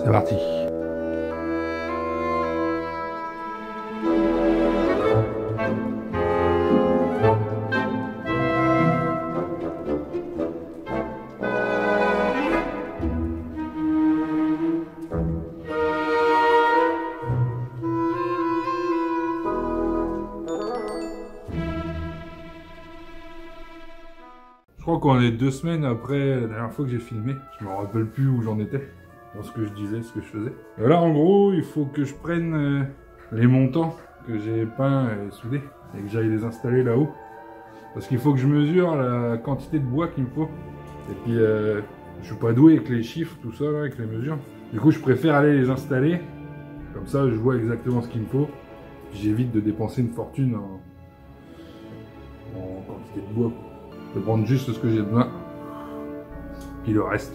C'est parti. Je crois qu'on est 2 semaines après la dernière fois que j'ai filmé. Je me rappelle plus où j'en étais, dans ce que je disais, ce que je faisais. Et là, en gros, il faut que je prenne les montants que j'ai peints et soudés et que j'aille les installer là-haut. Parce qu'il faut que je mesure la quantité de bois qu'il me faut. Et puis, je suis pas doué avec les chiffres, tout ça, là, avec les mesures. Du coup, je préfère aller les installer. Comme ça, je vois exactement ce qu'il me faut. J'évite de dépenser une fortune en quantité de bois. Je vais prendre juste ce que j'ai besoin. Puis le reste,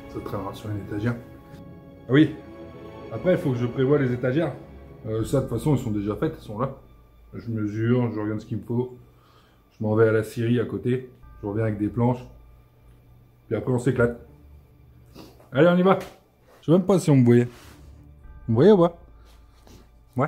ça traînera sur une étagère. Ah oui, après il faut que je prévoie les étagères. Ça de toute façon, elles sont déjà faites, elles sont là. Je mesure, je regarde ce qu'il me faut. Je m'en vais à la scierie à côté. Je reviens avec des planches. Puis après on s'éclate. Allez, on y va. Je sais même pas si on me voyait. Vous me voyez ou pas? Ouais.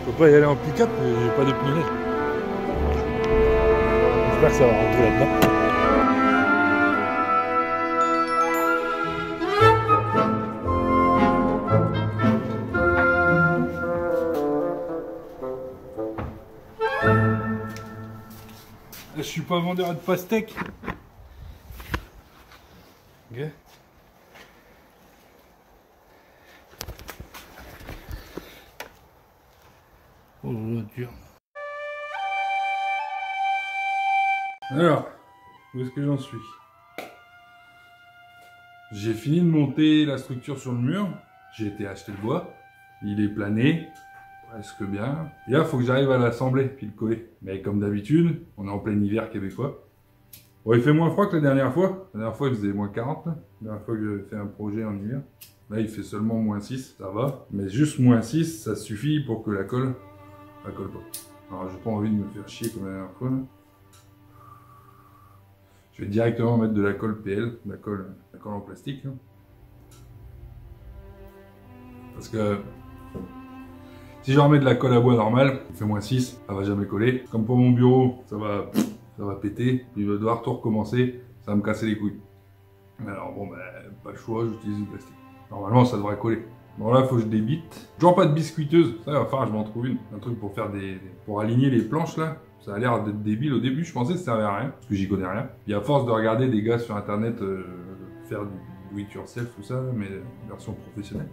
Je peux pas y aller en pick-up, j'ai pas de pneus neige. J'espère que ça va rentrer là-dedans. Je suis pas vendeur de pastèques. Ok. Oh là, dur. Alors, où est-ce que j'en suis? J'ai fini de monter la structure sur le mur. J'ai été acheter le bois. Il est plané, presque bien. Et là, il faut que j'arrive à l'assembler puis le coller. Mais comme d'habitude, on est en plein hiver québécois. Bon, il fait moins froid que la dernière fois. La dernière fois, il faisait moins 40. Là. La dernière fois que j'avais fait un projet en hiver. Là, il fait seulement moins 6, ça va. Mais juste moins 6, ça suffit pour que la colle pas. Alors, j'ai pas envie de me faire chier comme la dernière fois. Là. Je vais directement mettre de la colle PL, de la colle en plastique. Là. Parce que si je remets de la colle à bois normale, il fait moins 6, ça va jamais coller. Comme pour mon bureau, ça va péter, il va devoir tout recommencer, ça va me casser les couilles. Alors bon, pas le choix, j'utilise du plastique. Normalement, ça devrait coller. Bon là, il faut que je débite. Toujours pas de biscuiteuse, ça va falloir que je m'en trouve une. Un truc pour faire pour aligner les planches là. Ça a l'air d'être débile au début, je pensais que ça servait à rien, parce que j'y connais rien. Puis à force de regarder des gars sur internet faire du do it yourself, tout ça, mais version professionnelle.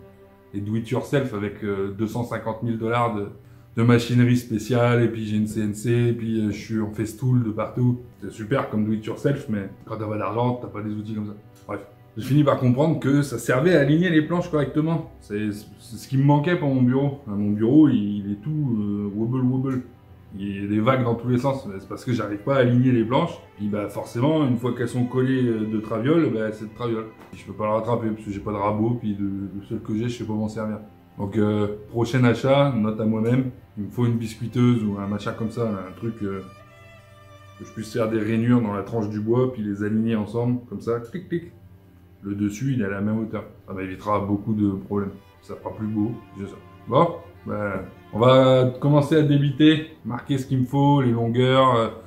Et do it yourself avec 250 000 $ de machinerie spéciale, et puis j'ai une CNC, et puis je suis en festool de partout. C'est super comme do it yourself, mais quand t'as pas d'argent, t'as pas des outils comme ça. Bref. J'ai fini par comprendre que ça servait à aligner les planches correctement. C'est ce qui me manquait pour mon bureau. Mon bureau, il est tout wobble. Il y a des vagues dans tous les sens. C'est parce que j'arrive pas à aligner les planches. Puis bah forcément, une fois qu'elles sont collées de traviole, bah, c'est de traviole. Puis je peux pas le rattraper parce que j'ai pas de rabot. Puis le seul que j'ai, je sais pas m'en servir. Donc prochain achat, note à moi-même, il me faut une biscuiteuse ou un machin comme ça, un truc que je puisse faire des rainures dans la tranche du bois, puis les aligner ensemble, comme ça, clic clic. Le dessus, il est à la même hauteur. Ça m'évitera beaucoup de problèmes. Ça fera plus beau, c'est ça. Bon, ben, on va commencer à débiter, marquer ce qu'il me faut, les longueurs.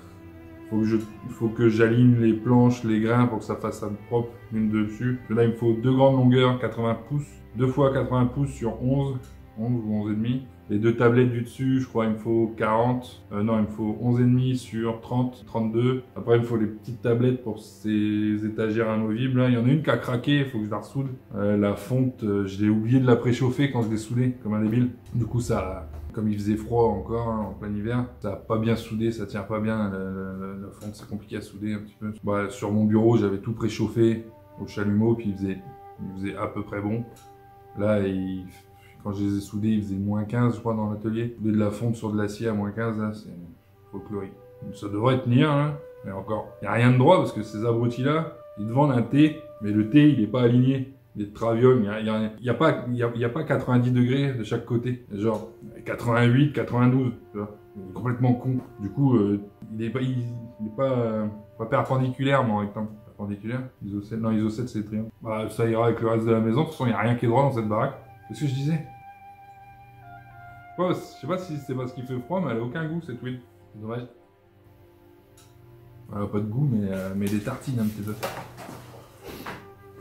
Il faut que j'aligne les planches, les grains pour que ça fasse un propre une dessus. Là, il me faut 2 grandes longueurs, 80 pouces. 2 fois 80 pouces sur 11 ou 11,5. Les 2 tablettes du dessus, je crois il me faut 40. Non, il me faut 11,5 sur 30, 32. Après, il me faut les petites tablettes pour ces étagères amovibles. Il y en a une qui a craqué, il faut que je la ressoude. La fonte, je l'ai oublié de la préchauffer quand je l'ai soudée, comme un débile. Du coup, ça, comme il faisait froid encore en plein hiver, ça n'a pas bien soudé, ça tient pas bien. La fonte, c'est compliqué à souder un petit peu. Bah, sur mon bureau, j'avais tout préchauffé au chalumeau, puis il faisait à peu près bon. Là, quand je les ai soudés, il faisait moins 15, je crois, dans l'atelier. De la fonte sur de l'acier à moins 15, là, c'est folklorique. Ça devrait tenir, hein. Et encore, il n'y a rien de droit parce que ces abrutis-là, ils te vendent un thé, mais le thé, il n'est pas aligné. Il est de traviole, il y a pas 90 degrés de chaque côté. Genre 88, 92, tu vois. Il est complètement con. Du coup, il est pas perpendiculaire, mon rectangle. Perpendiculaire, isocèle, non, isocèle, c'est triangle. Bah, ça ira avec le reste de la maison. De toute façon, il n'y a rien qui est droit dans cette baraque. Qu'est-ce que je disais? Ouais, je sais pas si c'est parce qu'il fait froid, mais elle a aucun goût, cette huile. C'est dommage. Elle a pas de goût, mais des tartines, un petit peu.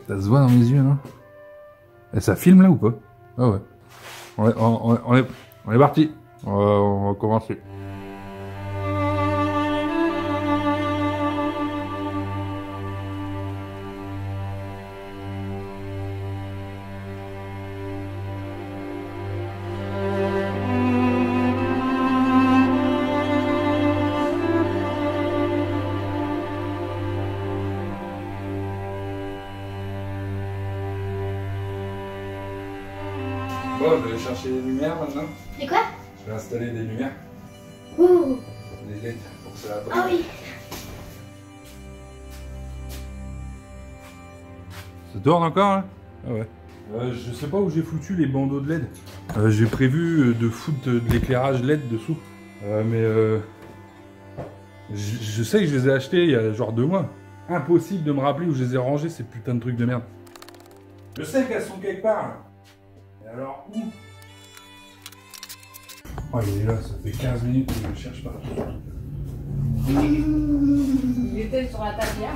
Ça se voit dans mes yeux, non? Et ça filme là ou pas? Ah ouais. On est parti. On va commencer. Bon, je vais aller chercher les lumières maintenant. Et quoi? Je vais installer des lumières. Ouh. Des LED pour que ça brille. Ah oui. Ça tourne encore là? Ah ouais. Je sais pas où j'ai foutu les bandeaux de LED. J'ai prévu de foutre de l'éclairage LED dessous. Je sais que je les ai achetés il y a genre 2 mois. Impossible de me rappeler où je les ai rangés, ces putains de trucs de merde. Je sais qu'elles sont quelque part. Et alors où? Oh, il est là, ça fait 15 minutes que je le cherche pas. Il était sur la table hier.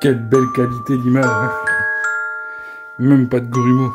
Quelle belle qualité d'image, hein. Même pas de grumeaux.